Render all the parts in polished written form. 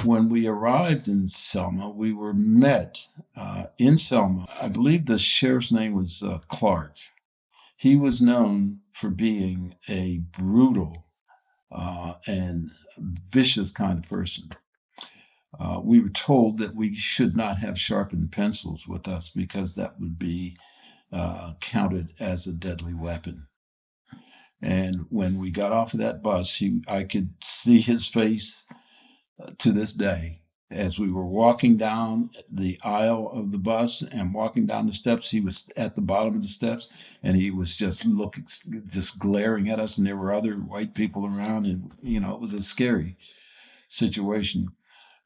When we arrived in Selma, we were met in Selma. I believe the sheriff's name was Clark. He was known for being a brutal and vicious kind of person. We were told that we should not have sharpened pencils with us because that would be counted as a deadly weapon. And when we got off of that bus, I could see his face to this day. As we were walking down the aisle of the bus and walking down the steps, he was at the bottom of the steps, and he was just looking, just glaring at us. And there were other white people around, and it was a scary situation.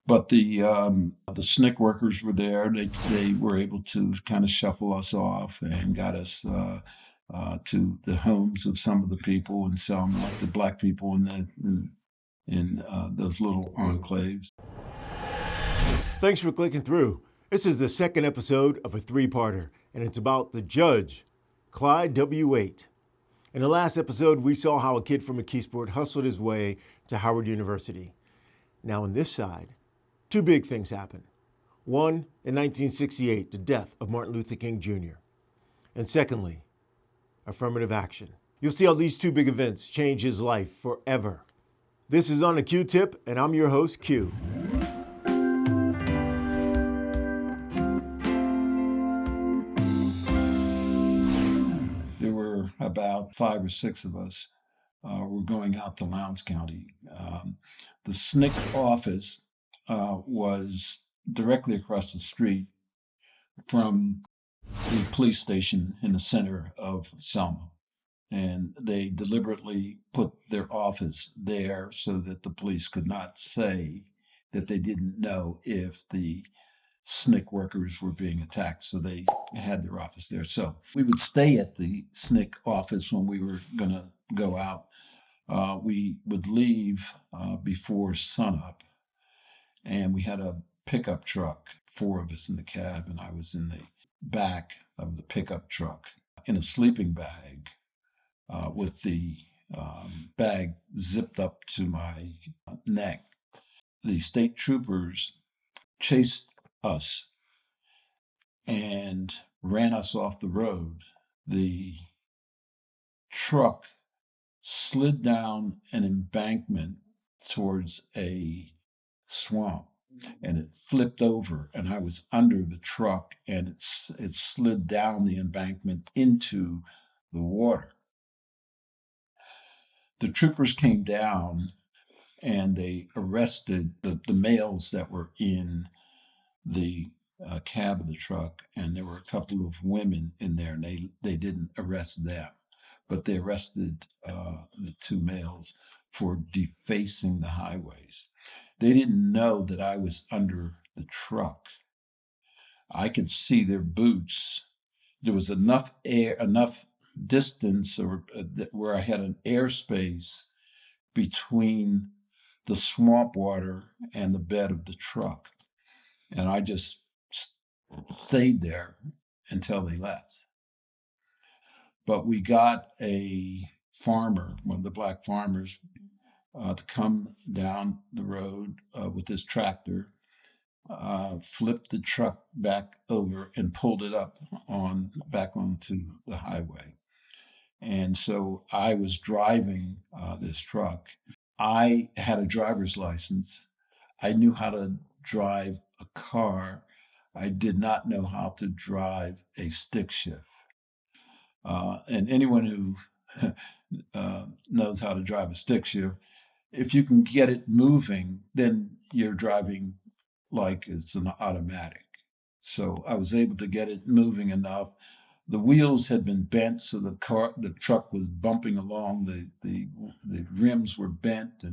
But the SNCC workers were there. They were able to kind of shuffle us off and got us to the homes of some of the people in Selma, like the black people in those little enclaves. Thanks for clicking through. This is the second episode of a three-parter, and it's about the judge, Clyde W. Waite. In the last episode, we saw how a kid from McKeesport hustled his way to Howard University. Now on this side, two big things happened. One, in 1968, the death of Martin Luther King Jr. And secondly, affirmative action. You'll see how these two big events change his life forever. This is On the Q-Tip, and I'm your host, Q. There were about 5 or 6 of us were going out to Lowndes County. The SNCC office was directly across the street from the police station in the center of Selma. And they deliberately put their office there so that the police could not say that they didn't know if the SNCC workers were being attacked. So they had their office there. So we would stay at the SNCC office when we were going to go out. We would leave before sunup. And we had a pickup truck, 4 of us in the cab, and I was in the back of the pickup truck in a sleeping bag with the bag zipped up to my neck. The state troopers chased us and ran us off the road. The truck slid down an embankment towards a swamp, and it flipped over, and I was under the truck, and it slid down the embankment into the water. The troopers came down and they arrested the males that were in the cab of the truck, and there were a couple of women in there, and they didn't arrest them, but they arrested the 2 males for defacing the highways. They didn't know that I was under the truck. I could see their boots. There was enough distance where I had an airspace between the swamp water and the bed of the truck. And I just stayed there until they left. But we got a farmer, one of the black farmers, to come down the road with his tractor, flipped the truck back over and pulled it up back onto the highway. And so I was driving this truck. I had a driver's license. I knew how to drive a car. I did not know how to drive a stick shift. And anyone who knows how to drive a stick shift, if you can get it moving, then you're driving like it's an automatic. So I was able to get it moving enough. The wheels had been bent, so the truck was bumping along. The rims were bent,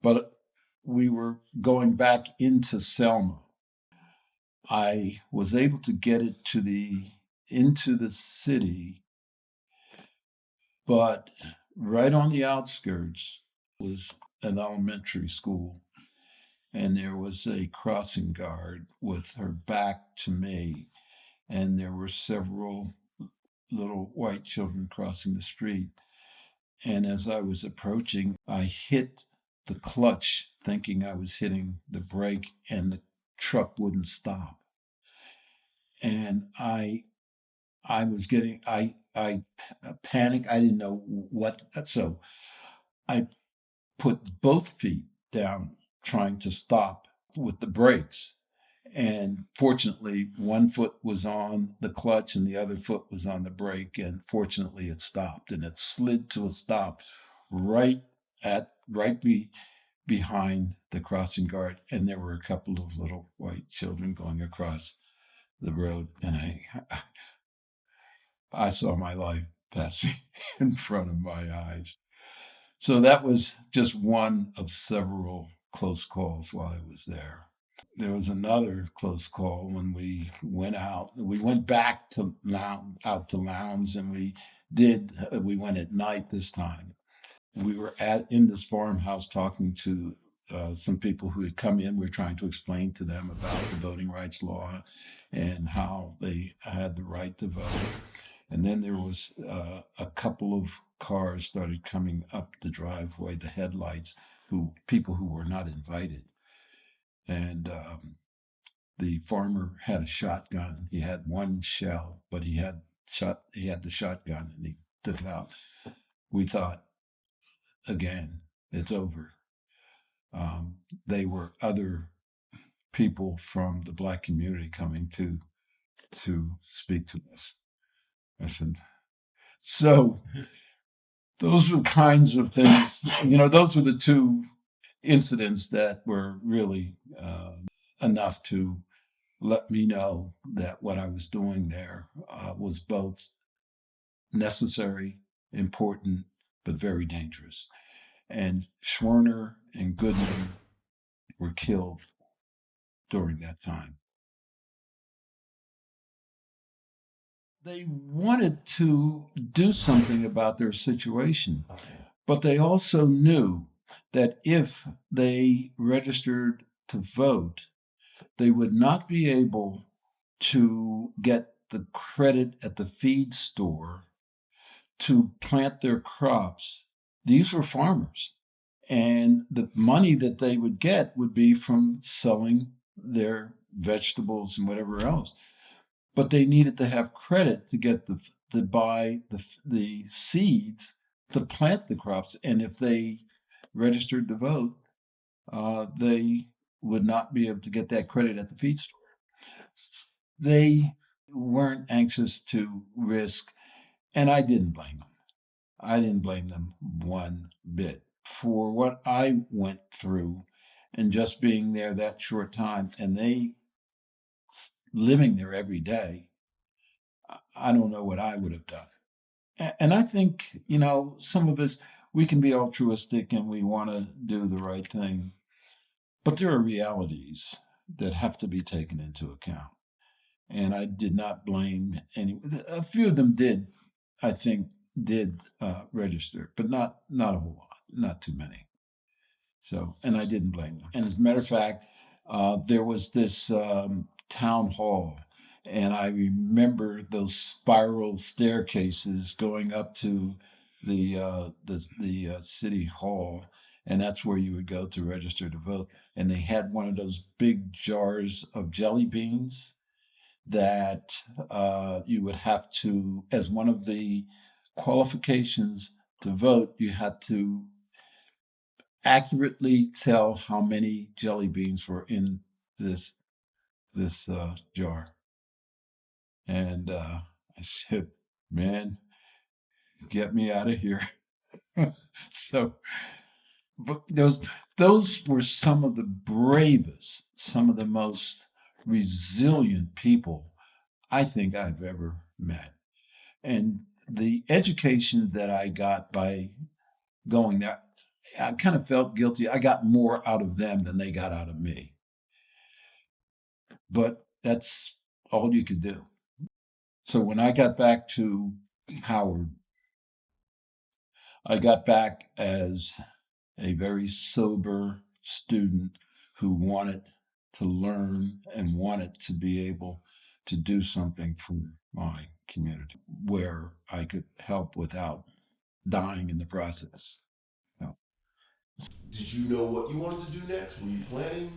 but we were going back into Selma. I was able to get it into the city, but right on the outskirts was an elementary school, and there was a crossing guard with her back to me, and there were several little white children crossing the street. And as I was approaching, I hit the clutch thinking I was hitting the brake, and the truck wouldn't stop. And I panicked. I didn't know what. So I put both feet down trying to stop with the brakes. And fortunately, one foot was on the clutch and the other foot was on the brake. And fortunately, it stopped, and it slid to a stop right behind the crossing guard. And there were a couple of little white children going across the road. And I saw my life passing in front of my eyes. So that was just one of several close calls while I was there. There was another close call when we went out. We went back to out to Lowndes, and we went at night this time. We were in this farmhouse talking to some people who had come in. We were trying to explain to them about the voting rights law and how they had the right to vote. And then there was a couple of cars started coming up the driveway, the headlights, people who were not invited. And the farmer had a shotgun. He had one shell, but he had the shotgun, and he took it out. We thought, again, it's over. They were other people from the Black community coming to speak to us. I said, so those were the kinds of things, those were the two incidents that were really enough to let me know that what I was doing there was both necessary, important, but very dangerous. And Schwerner and Goodman were killed during that time. They wanted to do something about their situation, but they also knew that if they registered to vote, they would not be able to get the credit at the feed store to plant their crops. These were farmers, and the money that they would get would be from selling their vegetables and whatever else. But they needed to have credit to get to buy the seeds to plant the crops. And if they registered to vote, they would not be able to get that credit at the feed store. They weren't anxious to risk, and I didn't blame them. I didn't blame them one bit for what I went through, and just being there that short time, and they living there every day. I don't know what I would have done. And I think, some of us, we can be altruistic and we want to do the right thing. But there are realities that have to be taken into account. And I did not blame any. A few of them did, I think, register, but not a whole lot, not too many. So, and I didn't blame them. And as a matter of fact, there was this town hall, and I remember those spiral staircases going up to the city hall, and that's where you would go to register to vote. And they had one of those big jars of jelly beans that you would have to, as one of the qualifications to vote, you had to accurately tell how many jelly beans were in this jar. And I said, man, get me out of here. So, but those were some of the bravest, some of the most resilient people I think I've ever met. And the education that I got by going there, I kind of felt guilty. I got more out of them than they got out of me. But that's all you could do. So when I got back to Howard, I got back as a very sober student who wanted to learn and wanted to be able to do something for my community where I could help without dying in the process. Did you know what you wanted to do next? Were you planning?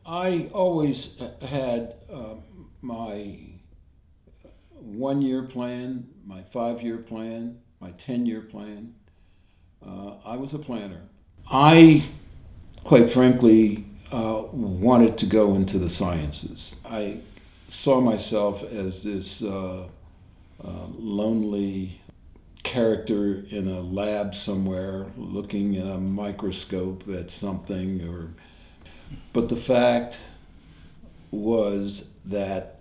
I always had my 1 year plan, my 5 year plan, my 10 year plan. I was a planner. I, quite frankly, wanted to go into the sciences. I saw myself as this lonely character in a lab somewhere looking in a microscope at something, but the fact was that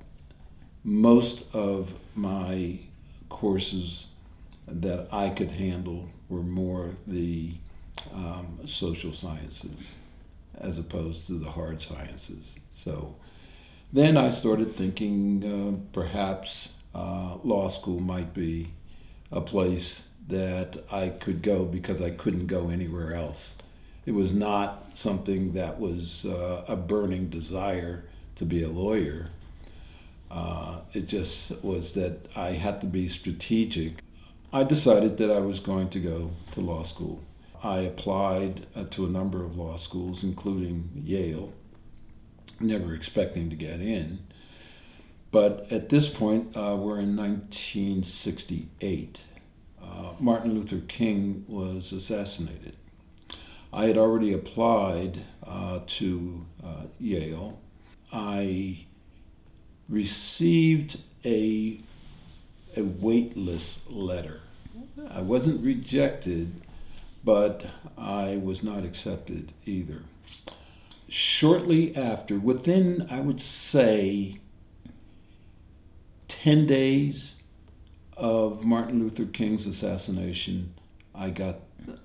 most of my courses that I could handle were more the social sciences as opposed to the hard sciences. So then I started thinking perhaps law school might be a place that I could go because I couldn't go anywhere else. It was not something that was a burning desire to be a lawyer. It just was that I had to be strategic. I decided that I was going to go to law school. I applied to a number of law schools, including Yale, never expecting to get in. But at this point, we're in 1968. Martin Luther King was assassinated. I had already applied to Yale. I received a waitlist letter. I wasn't rejected, but I was not accepted either. Shortly after, within, I would say, 10 days of Martin Luther King's assassination, I got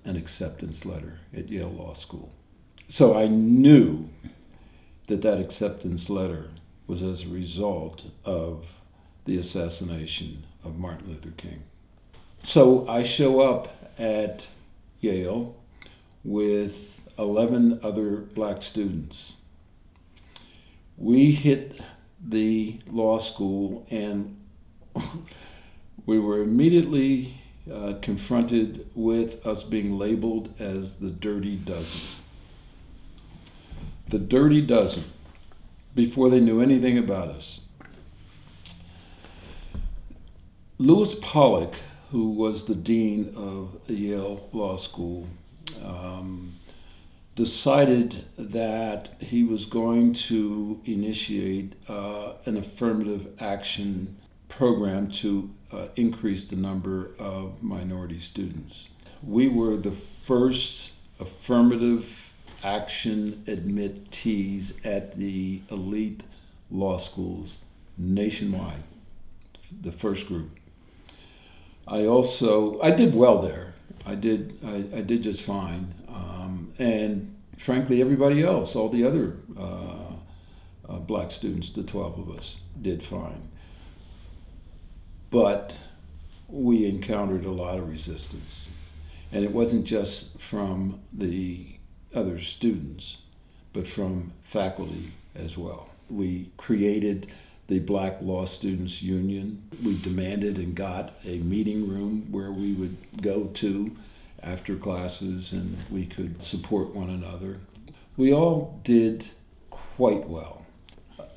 an acceptance letter at Yale Law School. So I knew that acceptance letter was as a result of the assassination of Martin Luther King. So I show up at Yale with 11 other black students. We hit the law school and we were immediately confronted with us being labeled as the Dirty Dozen. The Dirty Dozen, before they knew anything about us. Lewis Pollock, who was the dean of the Yale Law School, decided that he was going to initiate an affirmative action program to increase the number of minority students. We were the first affirmative action admittees at the elite law schools nationwide, the first group. I did well there. I did just fine. And frankly, everybody else, all the other black students, the 12 of us, did fine. But we encountered a lot of resistance. And it wasn't just from the other students, but from faculty as well. We created the Black Law Students Union. We demanded and got a meeting room where we would go to after classes and we could support one another. We all did quite well.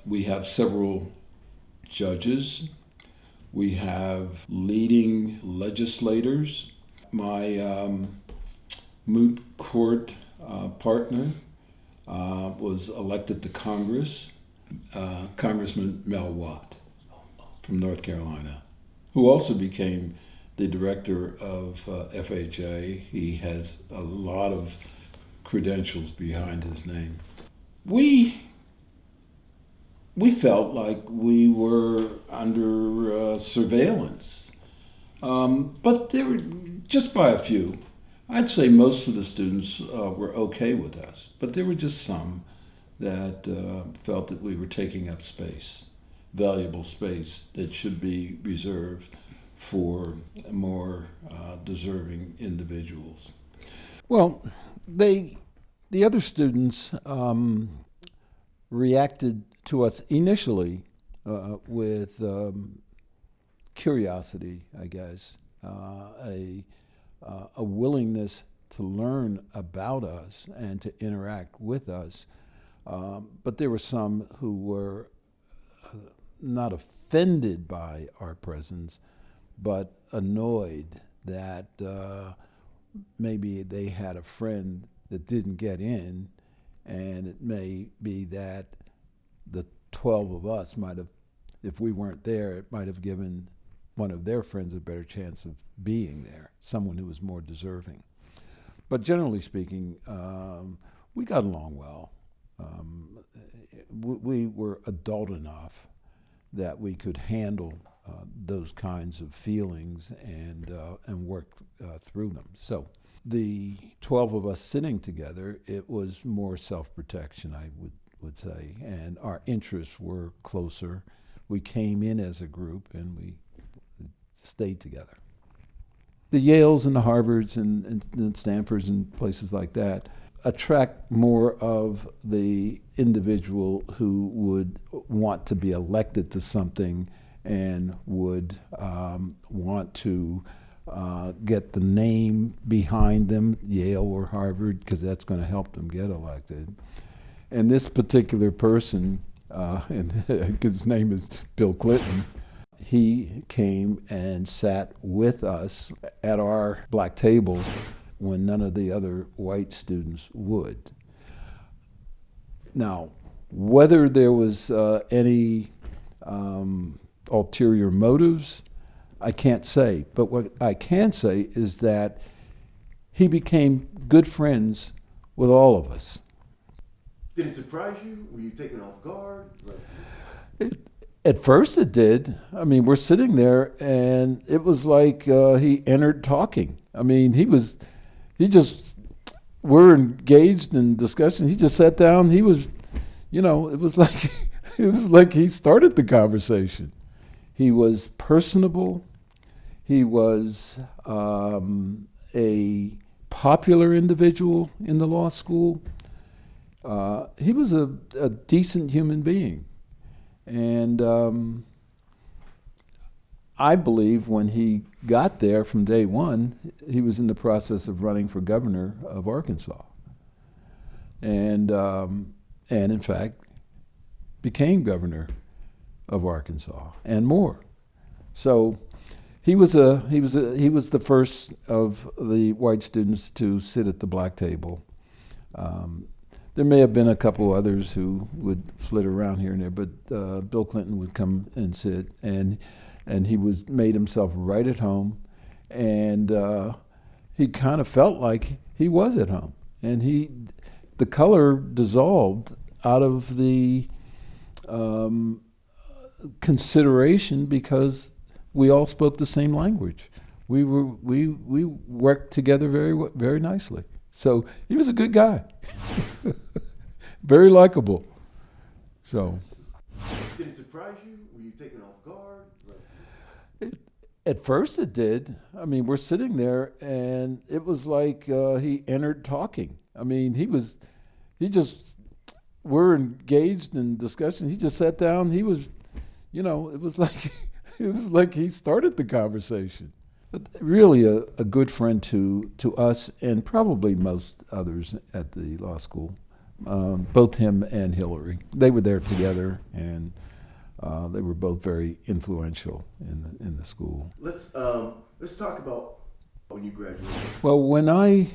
We have several judges. We have leading legislators. My moot court partner was elected to Congress, Congressman Mel Watt from North Carolina, who also became the director of FHA. He has a lot of credentials behind his name. We felt like we were under surveillance, but there were just by a few. I'd say most of the students were okay with us, but there were just some that felt that we were taking up space, valuable space that should be reserved for more deserving individuals. Well, the other students reacted to us initially with curiosity, I guess, a willingness to learn about us and to interact with us. But there were some who were not offended by our presence, but annoyed that maybe they had a friend that didn't get in, and it may be that the 12 of us might have, if we weren't there, it might have given one of their friends a better chance of being there, someone who was more deserving. But generally speaking, we got along well. We were adult enough that we could handle those kinds of feelings and work through them. So the 12 of us sitting together, it was more self-protection, I would say, and our interests were closer. We came in as a group and we stayed together. The Yales and the Harvards and Stanfords and places like that attract more of the individual who would want to be elected to something and would want to get the name behind them, Yale or Harvard, because that's going to help them get elected. And this particular person, and his name is Bill Clinton, he came and sat with us at our black table when none of the other white students would. Now, whether there was any ulterior motives, I can't say. But what I can say is that he became good friends with all of us. Did it surprise you? Were you taken off guard? At first it did. I mean, we're sitting there and it was like he entered talking. I mean, we're engaged in discussion. He just sat down. He was, it was like he started the conversation. He was personable. He was a popular individual in the law school. He was a decent human being. And I believe when he got there from day one, he was in the process of running for governor of Arkansas. And in fact, became governor of Arkansas and more. So he was the first of the white students to sit at the black table. There may have been a couple others who would flit around here and there, but Bill Clinton would come and sit, and he made himself right at home, and he kind of felt like he was at home, and the color dissolved out of the consideration because we all spoke the same language. We worked together very, very nicely. So he was a good guy, very likable. So. Did it surprise you? Were you taken off guard? At first it did. I mean, we're sitting there and it was like he entered talking. I mean, we're engaged in discussion. He just sat down. He was, it was like he started the conversation. But really a good friend to us and probably most others at the law school, both him and Hillary. They were there together, and they were both very influential in the school. Let's talk about when you graduated. Well, when I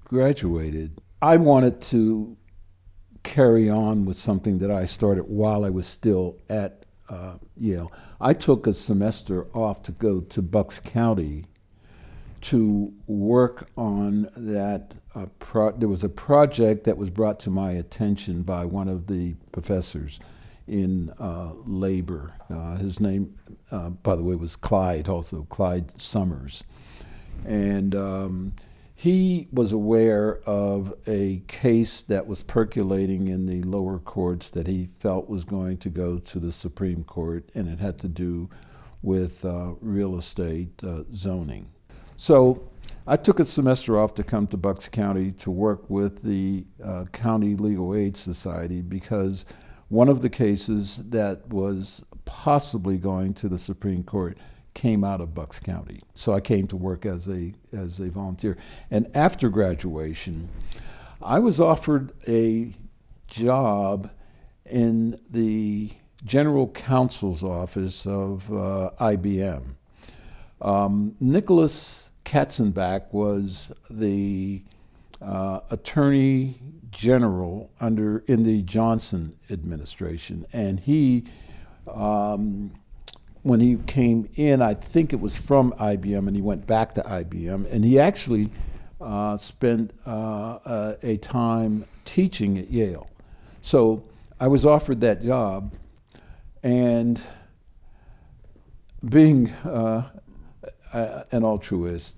graduated, I wanted to carry on with something that I started while I was still at Yale. I took a semester off to go to Bucks County to work on that. There was a project that was brought to my attention by one of the professors in labor. His name, by the way, was Clyde Summers. And he was aware of a case that was percolating in the lower courts that he felt was going to go to the Supreme Court, and it had to do with real estate zoning. So I took a semester off to come to Bucks County to work with the County Legal Aid Society, because one of the cases that was possibly going to the Supreme Court came out of Bucks County. So I came to work as a volunteer. And after graduation, I was offered a job in the general counsel's office of IBM. Nicholas Katzenbach was the attorney general in the Johnson administration, and he, when he came in, I think it was from IBM, and he went back to IBM, and he actually spent a time teaching at Yale. So I was offered that job, and being an altruist,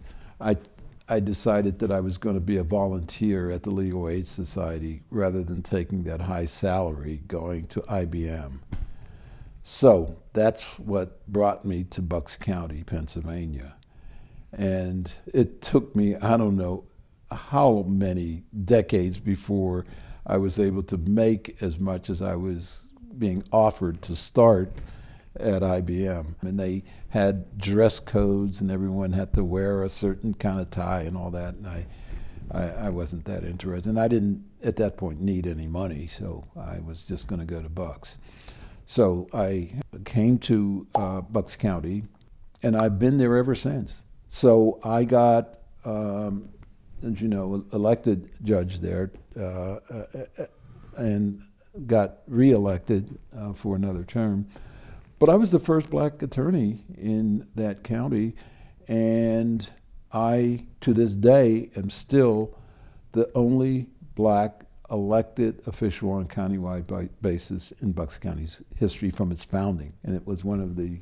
I decided that I was going to be a volunteer at the Legal Aid Society rather than taking that high salary going to IBM. So that's what brought me to Bucks County, Pennsylvania. And it took me, I don't know how many decades before I was able to make as much as I was being offered to start at IBM. And they had dress codes and everyone had to wear a certain kind of tie and all that. And I wasn't that interested. And I didn't, at that point, need any money. So I was just going to go to Bucks. So I came to Bucks County, and I've been there ever since. So I got, as you know, elected judge there and got reelected for another term. But I was the first black attorney in that county, and I, to this day, am still the only black elected official on a countywide basis in Bucks County's history from its founding. And it was one of the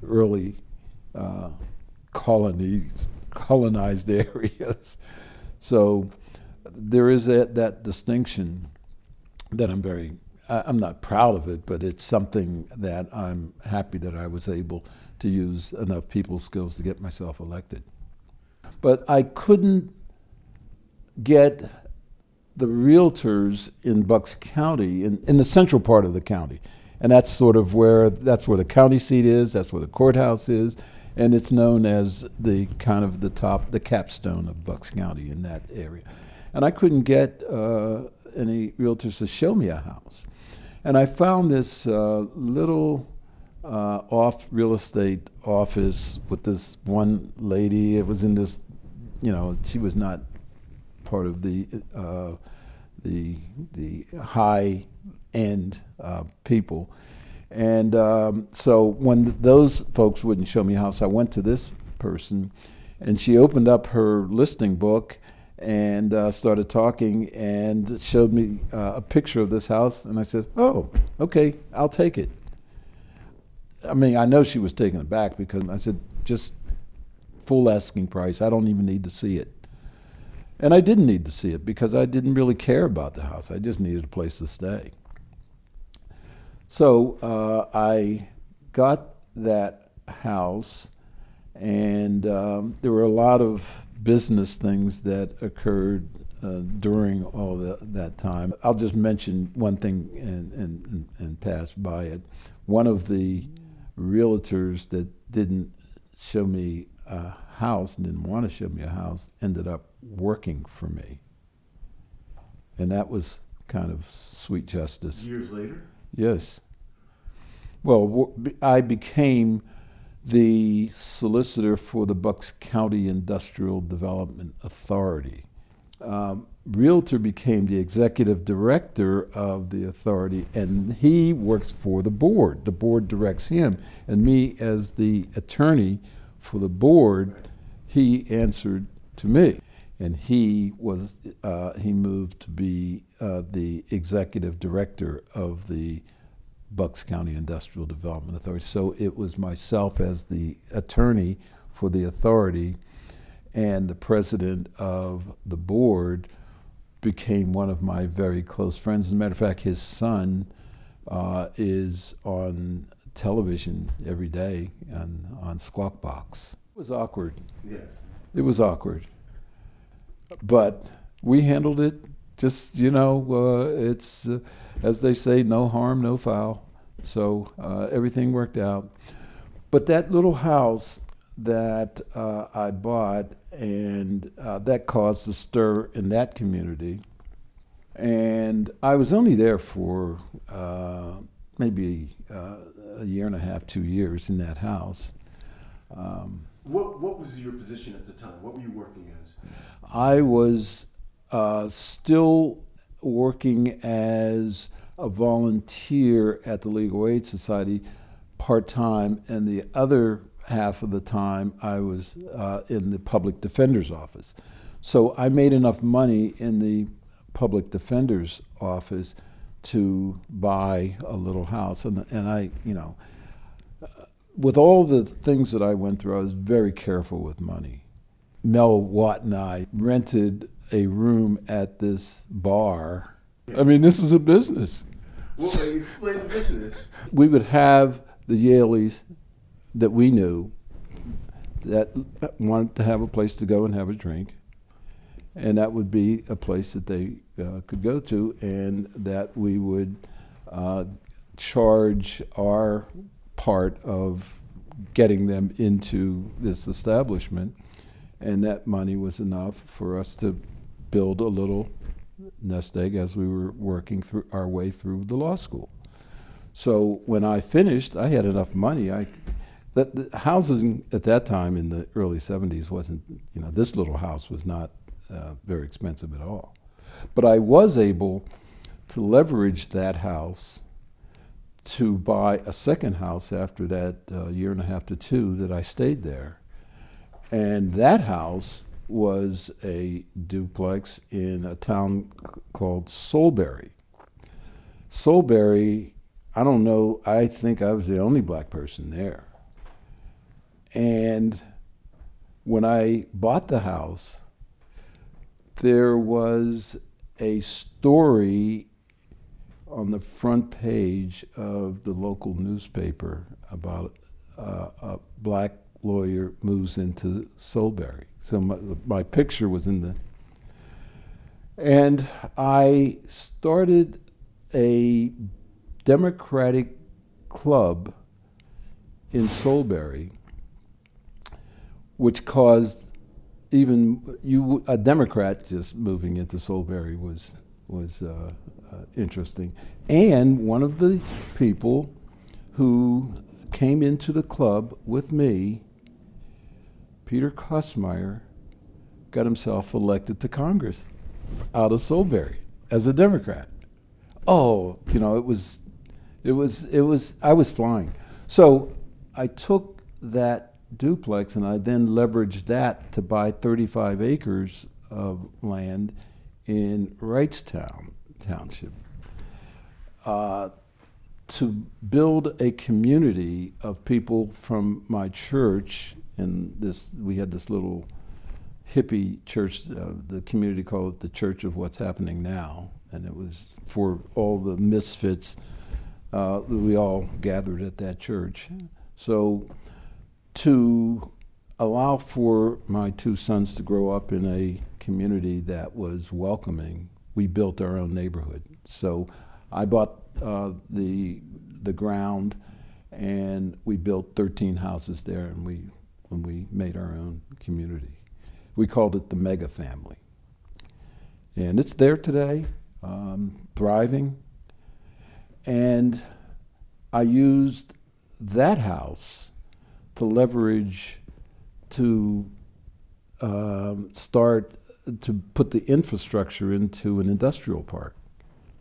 early colonized areas. So there is that distinction that I'm not proud of it, but it's something that I'm happy that I was able to use enough people skills to get myself elected. But I couldn't get the realtors in Bucks County, in the central part of the county. And that's where the county seat is, that's where the courthouse is, and it's known as the capstone of Bucks County in that area. And I couldn't get any realtors to show me a house. And I found this little off real estate office with this one lady. It was in this, she was not part of the high end people. And so when those folks wouldn't show me a house, I went to this person, and she opened up her listing book and started talking and showed me a picture of this house, and I said, oh, okay, I'll take it. I mean, I know she was taken aback because I said, just full asking price, I don't even need to see it. And I didn't need to see it because I didn't really care about the house. I just needed a place to stay. So I got that house, and there were a lot of business things that occurred during all that time. I'll just mention one thing and pass by it. One of the realtors that didn't show me a house and didn't want to show me a house ended up working for me. And that was kind of sweet justice. Years later? Yes. Well, I became the solicitor for the Bucks County Industrial Development Authority. Realtor became the executive director of the authority, and he works for the board. The board directs him, and me as the attorney for the board, he answered to me. And he moved to be the executive director of the Bucks County Industrial Development Authority. So it was myself as the attorney for the authority, and the president of the board became one of my very close friends. As a matter of fact, his son is on television every day on Squawk Box. It was awkward. Yes. It was awkward. But we handled it. Just, it's, as they say, no harm, no foul. So everything worked out. But that little house that I bought, and that caused a stir in that community. And I was only there for maybe a year and a half, 2 years in that house. What was your position at the time? What were you working as? I was still working as a volunteer at the Legal Aid Society part-time, and the other half of the time I was in the public defender's office. So I made enough money in the public defender's office to buy a little house. And I, with all the things that I went through, I was very careful with money. Mel Watt and I rented a room at this bar. I mean, this is a business. Well, explain the business. We would have the Yaleys that we knew that wanted to have a place to go and have a drink. And that would be a place that they could go to, and that we would charge our part of getting them into this establishment. And that money was enough for us to build a little nest egg as we were working through our way through the law school. So when I finished, I had enough money. The housing at that time in the early 70s wasn't, this little house was not very expensive at all. But I was able to leverage that house to buy a second house after that year and a half to 2 that I stayed there. And that house was a duplex in a town called Soulbury. Soulbury, I don't know, I think I was the only black person there. And when I bought the house, there was a story on the front page of the local newspaper about a black lawyer moves into Soulbury. So my picture was in the... And I started a Democratic club in Soulbury, which caused a Democrat just moving into Soulbury was interesting. And one of the people who came into the club with me, Peter Kosmeyer, got himself elected to Congress out of Soulbury as a Democrat. Oh, I was flying. So I took that duplex and I then leveraged that to buy 35 acres of land in Wrightstown Township to build a community of people from my church. And we had this little hippie church, the community called it the Church of What's Happening Now, and it was for all the misfits that we all gathered at that church. So to allow for my 2 sons to grow up in a community that was welcoming, we built our own neighborhood. So I bought the ground, and we built 13 houses there, and we made our own community. We called it the Mega Family. And it's there today, thriving. And I used that house to leverage to start to put the infrastructure into an industrial park.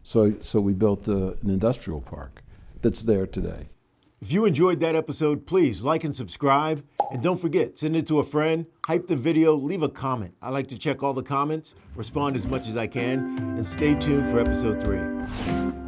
So we built an industrial park that's there today. If you enjoyed that episode, please like and subscribe. And don't forget, send it to a friend, hype the video, leave a comment. I like to check all the comments, respond as much as I can, and stay tuned for episode 3.